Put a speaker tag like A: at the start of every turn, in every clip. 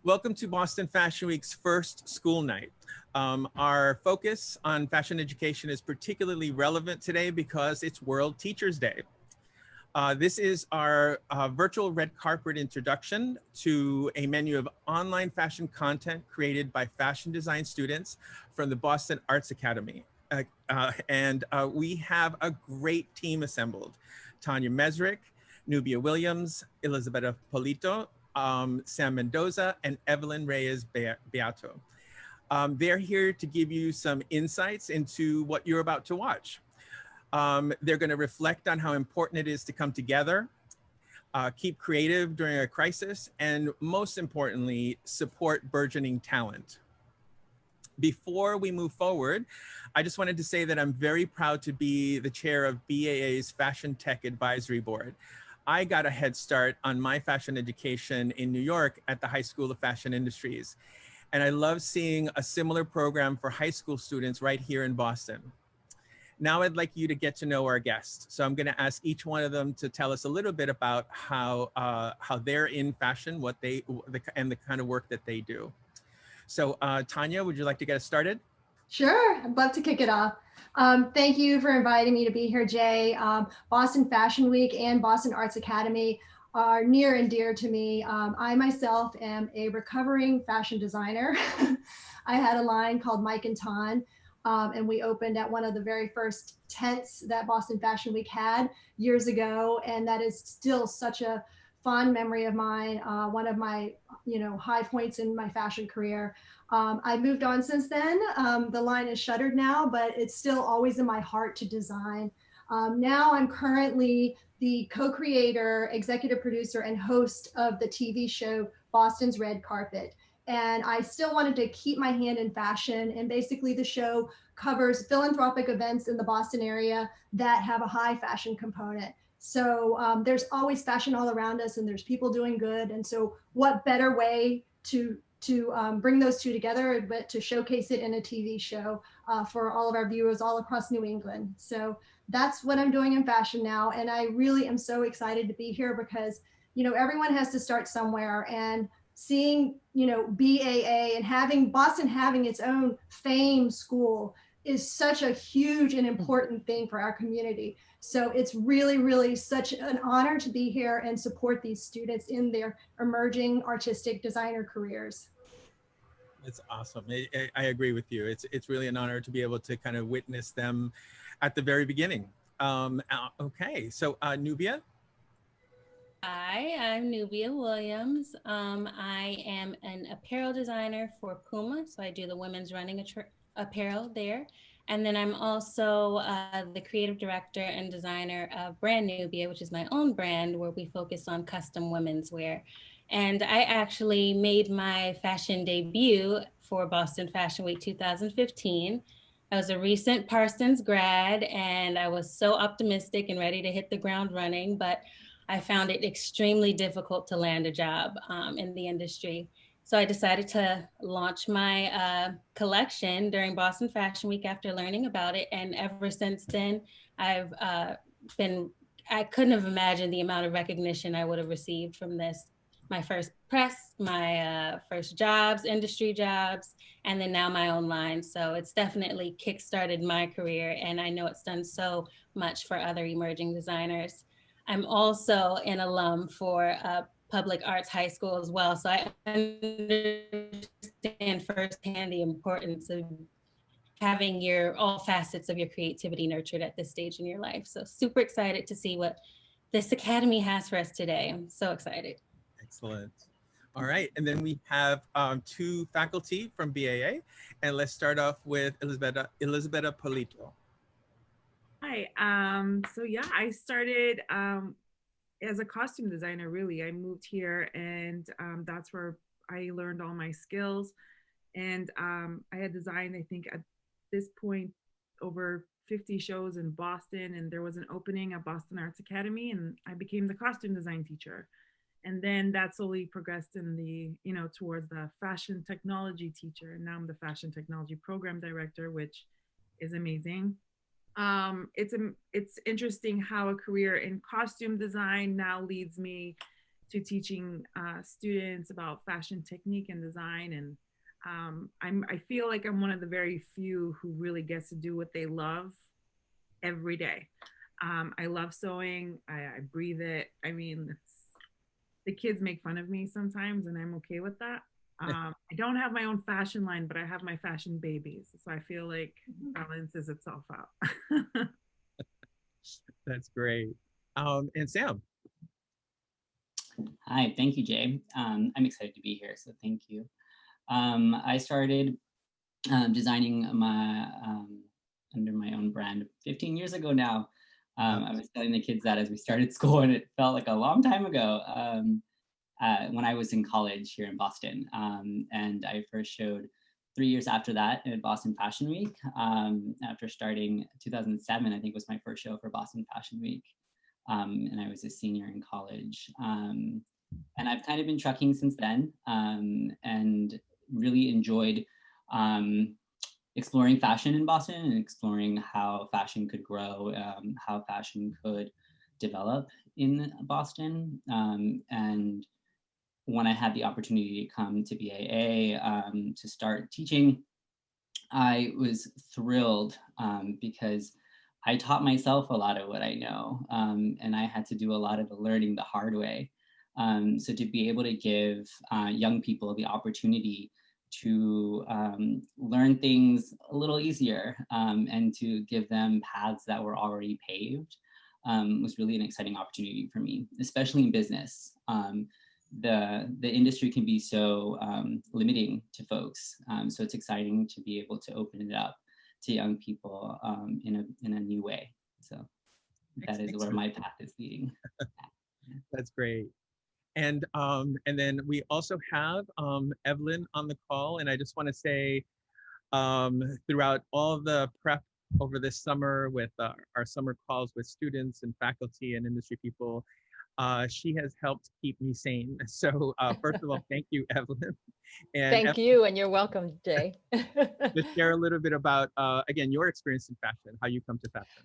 A: Welcome to Boston Fashion Week's first school night. Our focus on fashion education is particularly relevant today because it's World Teachers Day. This is our virtual red carpet introduction to a menu of online fashion content created by fashion design students from the Boston Arts Academy. We have a great team assembled. Tonya Mezrich, Nubia Williams, Elisabetta Polito, Sam Mendoza, and Evelyn Reyes Beato. They're here to give you some insights into what you're about to watch. They're going to reflect on how important it is to come together, keep creative during a crisis, and most importantly, support burgeoning talent. Before we move forward, I just wanted to say that I'm very proud to be the chair of BAA's Fashion Tech Advisory Board. I got a head start on my fashion education in New York at the High School of Fashion Industries. And I love seeing a similar program for high school students right here in Boston. Now I'd like you to get to know our guests. So I'm gonna ask each one of them to tell us a little bit about how they're in fashion, and the kind of work that they do. So Tanya, would you like to get us started?
B: Sure, I'd love to kick it off. Thank you for inviting me to be here, Jay. Boston Fashion Week and Boston Arts Academy are near and dear to me. I myself am a recovering fashion designer. I had a line called Mike and Ton, and we opened at one of the very first tents that Boston Fashion Week had years ago, and that is still such a fond memory of mine, one of my high points in my fashion career. I've moved on since then. The line is shuttered now, but it's still always in my heart to design. Now I'm currently the co-creator, executive producer, and host of the TV show Boston's Red Carpet. And I still wanted to keep my hand in fashion. And basically the show covers philanthropic events in the Boston area that have a high fashion component. So there's always fashion all around us and there's people doing good. And so what better way to bring those two together, but to showcase it in a TV show for all of our viewers all across New England. So that's what I'm doing in fashion now. And I really am so excited to be here because, everyone has to start somewhere, and seeing, BAA and having Boston having its own fame school is such a huge and important thing for our community. So it's really, really such an honor to be here and support these students in their emerging artistic designer careers.
A: It's awesome. I agree with you. It's really an honor to be able to kind of witness them at the very beginning. Okay, so Nubia.
C: Hi, I'm Nubia Williams. I am an apparel designer for Puma, so I do the women's running apparel there. And then I'm also the creative director and designer of Brand Nubia, which is my own brand where we focus on custom women's wear. And I actually made my fashion debut for Boston Fashion Week 2015. I was a recent Parsons grad and I was so optimistic and ready to hit the ground running, but I found it extremely difficult to land a job in the industry. So I decided to launch my collection during Boston Fashion Week after learning about it. And ever since then, I couldn't have imagined the amount of recognition I would have received from this. My first press, my first jobs, industry jobs, and then now my own line. So it's definitely kickstarted my career. And I know it's done so much for other emerging designers. I'm also an alum for public arts high school as well. So I understand firsthand the importance of having all facets of your creativity nurtured at this stage in your life. So super excited to see what this academy has for us today. I'm so excited.
A: Excellent. All right, and then we have two faculty from BAA, and let's start off with Elisabetta Polito.
D: Hi, so yeah, I started as a costume designer, really. I moved here and that's where I learned all my skills. And I had designed, I think at this point, over 50 shows in Boston, and there was an opening at Boston Arts Academy, and I became the costume design teacher. And then that slowly progressed in towards the fashion technology teacher. And now I'm the fashion technology program director, which is amazing. It's interesting how a career in costume design now leads me to teaching students about fashion technique and design. And I feel like I'm one of the very few who really gets to do what they love every day. I love sewing. I breathe it. I mean, the kids make fun of me sometimes, and I'm okay with that. I don't have my own fashion line, but I have my fashion babies. So I feel like balances itself out.
A: That's great. And Sam.
E: Hi, thank you, Jay. I'm excited to be here, so thank you. I started designing under my own brand 15 years ago now. I was telling the kids that as we started school, and it felt like a long time ago when I was in college here in Boston. And I first showed 3 years after that at Boston Fashion Week. After starting 2007, I think was my first show for Boston Fashion Week. And I was a senior in college. And I've kind of been trucking since then, and really enjoyed exploring fashion in Boston and exploring how fashion could grow, how fashion could develop in Boston. And when I had the opportunity to come to BAA to start teaching, I was thrilled because I taught myself a lot of what I know, and I had to do a lot of the learning the hard way. So to be able to give young people the opportunity to learn things a little easier and to give them paths that were already paved was really an exciting opportunity for me, especially in business. The industry can be so limiting to folks, so it's exciting to be able to open it up to young people in a new way. So that is where my path is leading.
A: That's great. And then we also have Evelyn on the call, and I just want to say throughout all the prep over this summer with our summer calls with students and faculty and industry people, she has helped keep me sane. So first of all, thank you, Evelyn. And
F: thank you, and you're welcome, Jay.
A: Just share a little bit about, again, your experience in fashion, how you come to fashion.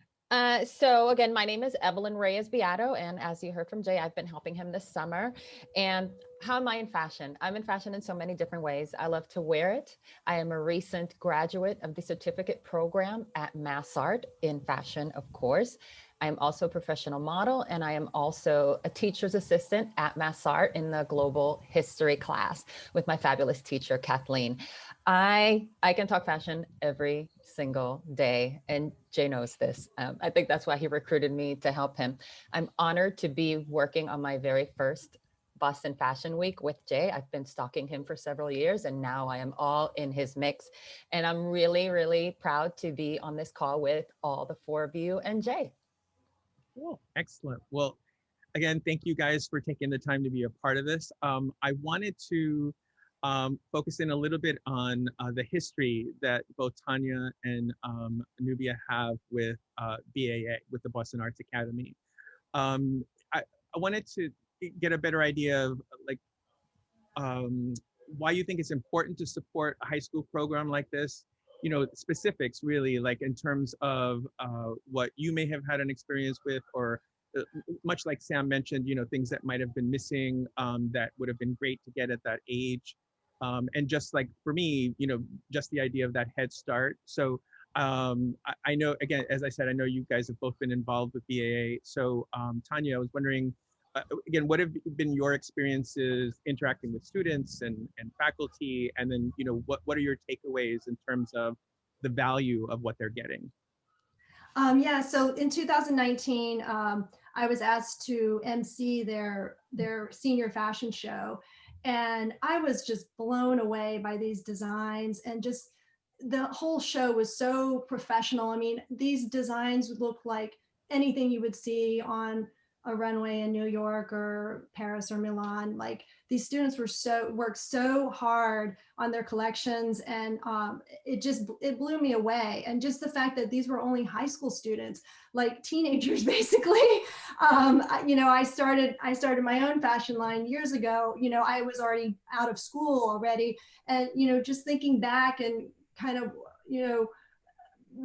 F: So again, my name is Evelyn Reyes Beato, and as you heard from Jay, I've been helping him this summer. And how am I in fashion? I'm in fashion in so many different ways. I love to wear it. I am a recent graduate of the certificate program at MassArt in fashion, of course. I am also a professional model, and I am also a teacher's assistant at MassArt in the global history class with my fabulous teacher, Kathleen. I can talk fashion every single day, and Jay knows this. I think that's why he recruited me to help him. I'm honored to be working on my very first Boston Fashion Week with Jay. I've been stalking him for several years, and now I am all in his mix. And I'm really, really proud to be on this call with all the four of you and Jay.
A: Cool, excellent. Well, again, thank you guys for taking the time to be a part of this. I wanted to focus in a little bit on the history that both Tanja and Nubia have with BAA, with the Boston Arts Academy. I wanted to get a better idea of like why you think it's important to support a high school program like this. You know, specifics really, like in terms of what you may have had an experience with, or much like Sam mentioned, you know, things that might have been missing that would have been great to get at that age. And just like for me, you know, just the idea of that head start. So I know, again, as I said, I know you guys have both been involved with BAA. So Tanja, I was wondering, again, what have been your experiences interacting with students and faculty? And then, you know, what are your takeaways in terms of the value of what they're getting?
B: Yeah, so in 2019, I was asked to MC their senior fashion show. And I was just blown away by these designs, and just the whole show was so professional. I mean, these designs look like anything you would see on a runway in New York or Paris or Milan. Like, these students worked so hard on their collections, and it blew me away. And just the fact that these were only high school students, like teenagers, basically. You know, I started my own fashion line years ago. You know, I was already out of school already, and you know, just thinking back and kind of, you know,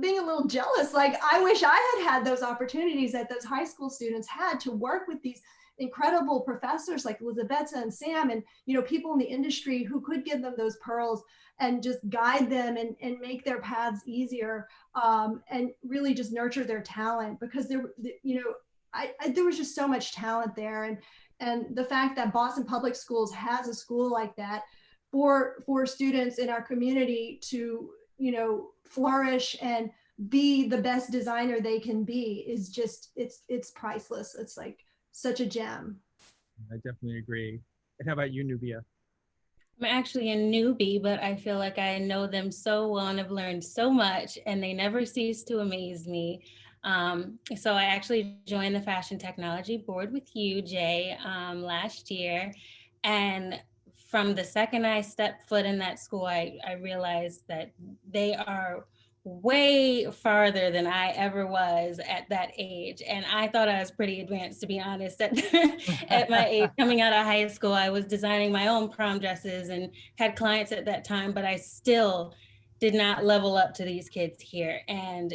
B: being a little jealous. Like, I wish I had those opportunities that those high school students had to work with these incredible professors like Elisabetta and Sam and, people in the industry who could give them those pearls and just guide them and make their paths easier, and really just nurture their talent, because there was just so much talent there. And the fact that Boston Public Schools has a school like that for students in our community to, flourish and be the best designer they can be is just, it's priceless. It's like such a gem.
A: I definitely agree. And how about you, Nubia?
C: I'm actually a newbie, but I feel like I know them so well and have learned so much, and they never cease to amaze me. So I actually joined the Fashion Technology Board with you, Jay, last year. And from the second I stepped foot in that school, I realized that they are way farther than I ever was at that age. And I thought I was pretty advanced, to be honest. At my age, coming out of high school, I was designing my own prom dresses and had clients at that time, but I still did not level up to these kids here. And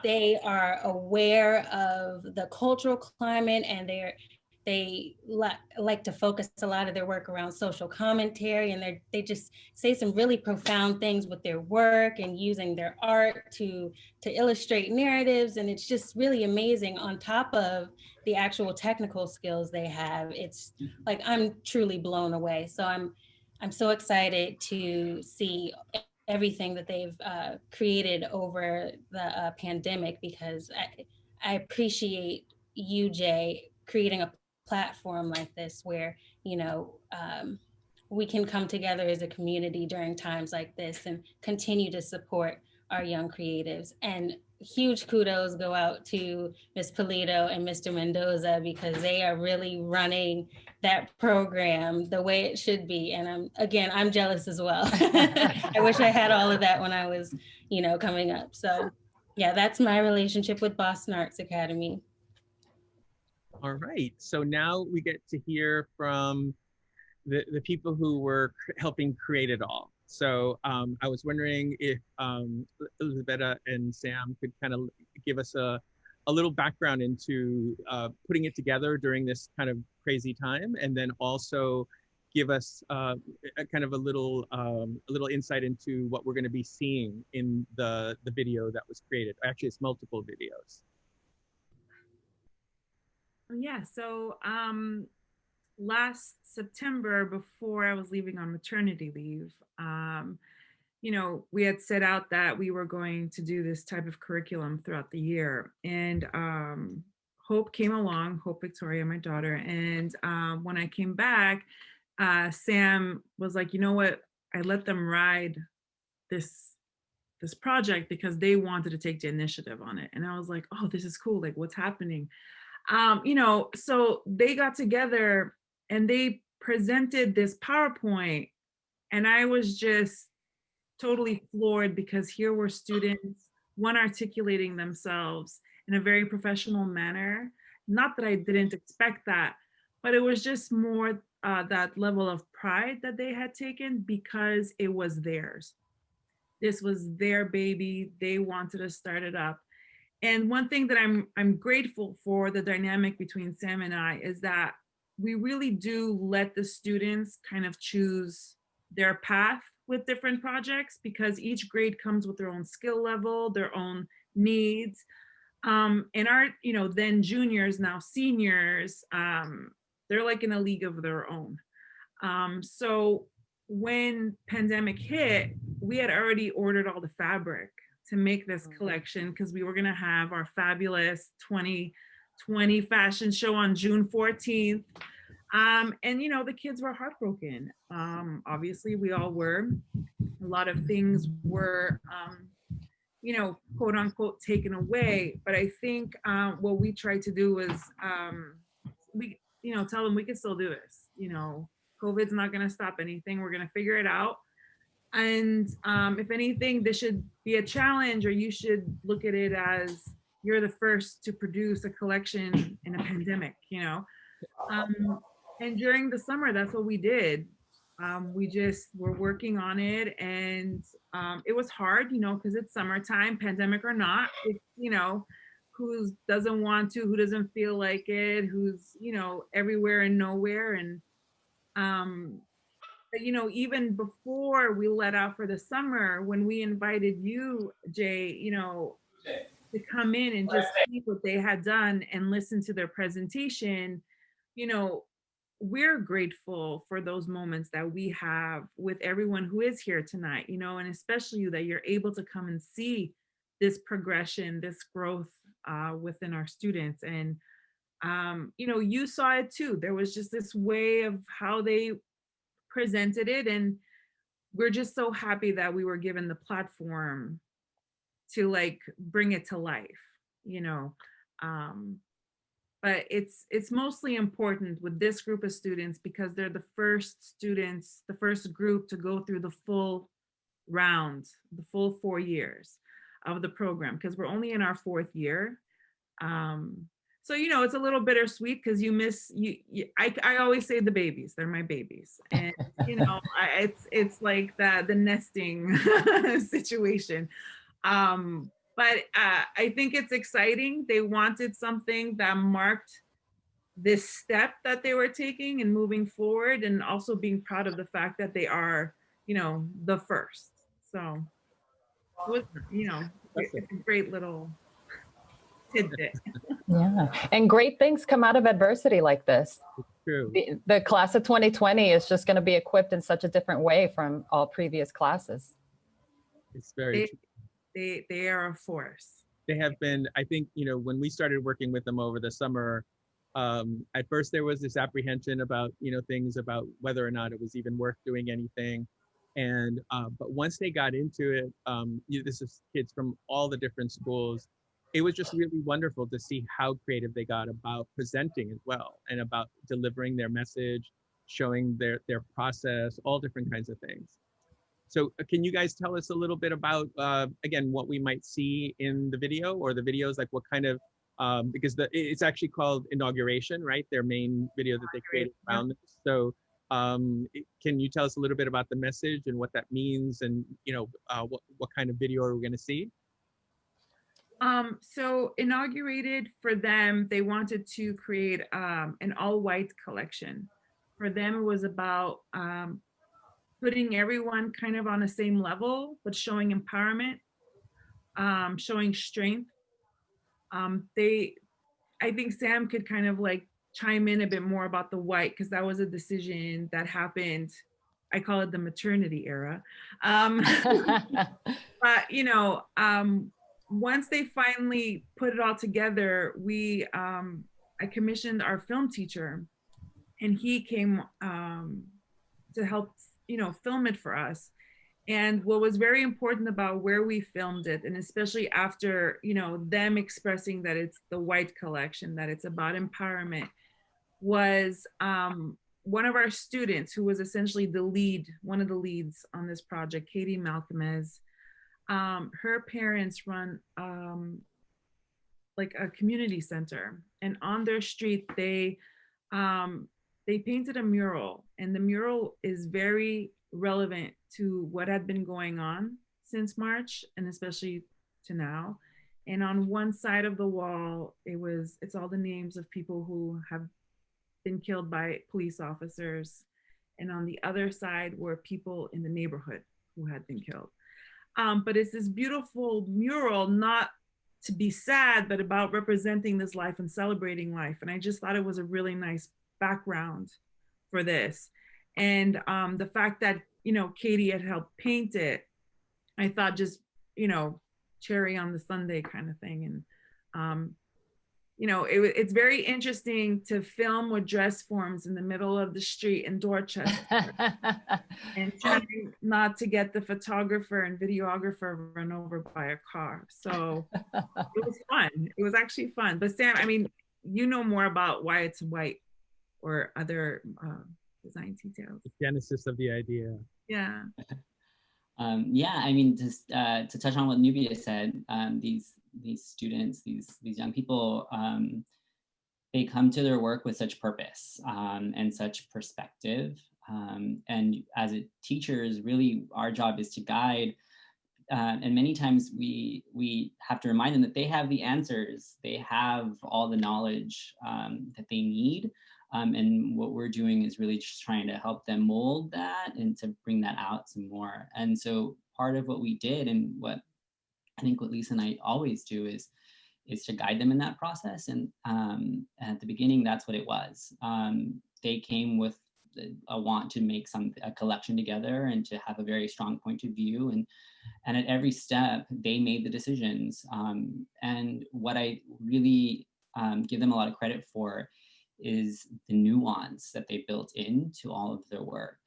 C: they are aware of the cultural climate, and they like to focus a lot of their work around social commentary, and they just say some really profound things with their work and using their art to illustrate narratives. And it's just really amazing on top of the actual technical skills they have. It's like, I'm truly blown away. So I'm so excited to see everything that they've created over the pandemic, because I appreciate you, Jay, creating a platform like this where, we can come together as a community during times like this and continue to support our young creatives. And huge kudos go out to Ms. Polito and Mr. Mendoza, because they are really running that program the way it should be. And I'm jealous as well. I wish I had all of that when I was, coming up. So yeah, that's my relationship with Boston Arts Academy.
A: All right, so now we get to hear from the people who were helping create it all. So I was wondering if Elisabetta and Sam could kind of give us a little background into putting it together during this kind of crazy time, and then also give us a kind of a little insight into what we're going to be seeing in the video that was created. Actually, it's multiple videos.
D: Yeah, so last September, before I was leaving on maternity leave, we had set out that we were going to do this type of curriculum throughout the year. And Hope came along, Hope Victoria, my daughter. And when I came back, Sam was like, you know what, I let them ride this project because they wanted to take the initiative on it. And I was like, oh, this is cool. Like, what's happening? So they got together and they presented this PowerPoint, and I was just totally floored, because here were students, one, articulating themselves in a very professional manner. Not that I didn't expect that, but it was just more that level of pride that they had taken, because it was theirs. This was their baby. They wanted to start it up. And one thing that I'm grateful for, the dynamic between Sam and I, is that we really do let the students kind of choose their path with different projects, because each grade comes with their own skill level, their own needs. And our, then juniors, now seniors, they're like in a league of their own. So when pandemic hit, we had already ordered all the fabric to make this collection, because we were going to have our fabulous 2020 fashion show on June 14th. And the kids were heartbroken. Obviously we all were. A lot of things were quote unquote taken away, but I think what we tried to do was we tell them we can still do this. COVID's not going to stop anything. We're going to figure it out. And if anything, this should be a challenge, or you should look at it as you're the first to produce a collection in a pandemic, and during the summer, that's what we did. We just were working on it, and it was hard, because it's summertime, pandemic or not, who doesn't want to, who doesn't feel like it, who's, you know, everywhere and nowhere. And, but, you know, even before we let out for the summer, when we invited you, Jay, you know, to come in and just see what they had done and listen to their presentation, you know, we're grateful for those moments that we have with everyone who is here tonight, you know, and especially you, that you're able to come and see this progression, this growth within our students. And, you know, you saw it too. There was just this way of how they presented it. And we're just so happy that we were given the platform to like bring it to life, you know. But it's mostly important with this group of students because they're the first students, the first group to go through the full round, the full 4 years of the program, because we're only in our 4th year. So, you know, it's a little bittersweet because you miss, I always say the babies, they're my babies. And, you know, it's like the nesting situation. But I think it's exciting. They wanted something that marked this step that they were taking and moving forward, and also being proud of the fact that they are, you know, the first. So, it was, you know, it's a great little tidbit.
F: Yeah, and great things come out of adversity like this.
A: True.
F: The class of 2020 is just going to be equipped in such a different way from all previous classes.
A: It's very true.
D: They are a force.
A: They have been, I think, you know, when we started working with them over the summer, at first there was this apprehension about, you know, things about whether or not it was even worth doing anything. And, but once they got into it, this is kids from all the different schools. It was just really wonderful to see how creative they got about presenting as well, and about delivering their message, showing their process, all different kinds of things. So can you guys tell us a little bit about, again, what we might see in the video, or the videos, like what kind of, because it's actually called Inauguration, right? Their main video that they created around this. So can you tell us a little bit about the message and what that means, and, you know, what kind of video are we going to see?
D: So inaugurated, for them, they wanted to create an all-white collection. For them, it was about putting everyone kind of on the same level, but showing empowerment, showing strength. I think Sam could kind of like chime in a bit more about the white, because that was a decision that happened. I call it the maternity era. But, you know, once they finally put it all together, I commissioned our film teacher, and he came to help, you know, film it for us. And what was very important about where we filmed it, and especially after, you know, them expressing that it's the white collection, that it's about empowerment, was one of our students who was essentially the lead, one of the leads on this project, Katie Malcolmez. Her parents run like a community center, and on their street they painted a mural, and the mural is very relevant to what had been going on since March, and especially to now. And on one side of the wall, it's all the names of people who have been killed by police officers, and on the other side were people in the neighborhood who had been killed. But it's this beautiful mural, not to be sad, but about representing this life and celebrating life. And I just thought it was a really nice background for this. And the fact that, you know, Katie had helped paint it, I thought just, you know, cherry on the sundae kind of thing. And, you know, it's very interesting to film with dress forms in the middle of the street in Dorchester, and trying not to get the photographer and videographer run over by a car. So it was fun. It was actually fun. But Sam, I mean, you know more about why it's white or other design details.
A: The genesis of the idea.
D: Yeah.
E: Yeah, I mean, just to touch on what Nubia said, these students, these young people, they come to their work with such purpose and such perspective. And as teachers, really, our job is to guide And many times we have to remind them that they have the answers, they have all the knowledge that they need. And what we're doing is really just trying to help them mold that and to bring that out some more. And so part of what we did, and what I think what Lisa and I always do, is to guide them in that process. And at the beginning, that's what it was. They came with a want to make a collection together and to have a very strong point of view. And at every step, they made the decisions. And what I really give them a lot of credit for is the nuance that they built into all of their work.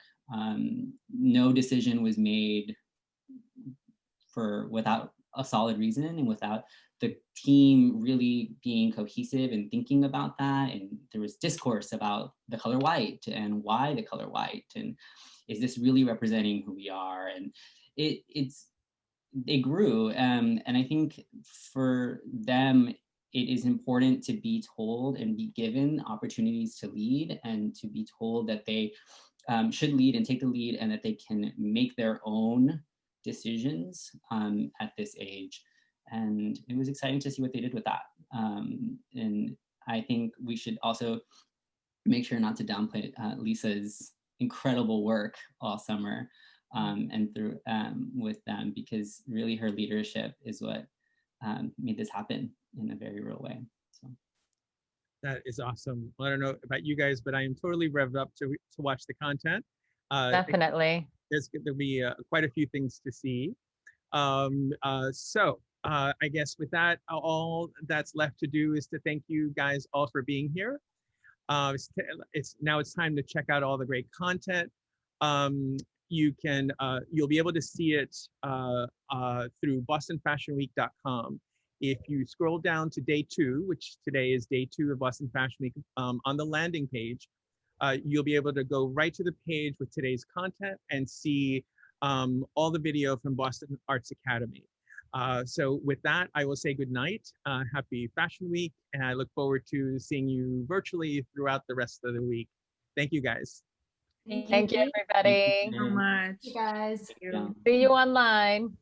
E: No decision was made without a solid reason and without the team really being cohesive and thinking about that. And there was discourse about the color white and why the color white, and is this really representing who we are? And it grew. And I think for them, it is important to be told and be given opportunities to lead, and to be told that they should lead and take the lead, and that they can make their own decisions at this age. And it was exciting to see what they did with that. And I think we should also make sure not to downplay Lisa's incredible work all summer and through with them, because really her leadership is what made this happen in a very real way. So
A: that is awesome. Well, I don't know about you guys, but I am totally revved up to watch the content.
F: Definitely.
A: There'll be quite a few things to see. So I guess with that, all that's left to do is to thank you guys all for being here. It's time to check out all the great content. You'll be able to see it through bostonfashionweek.com. If you scroll down to day 2, which today is day 2 of Boston Fashion Week, on the landing page, you'll be able to go right to the page with today's content and see all the video from Boston Arts Academy. So with that, I will say good night. Happy Fashion Week, and I look forward to seeing you virtually throughout the rest of the week. Thank you, guys.
F: Thank you, everybody.
D: So much.
B: You guys.
D: Thank you.
F: See you online.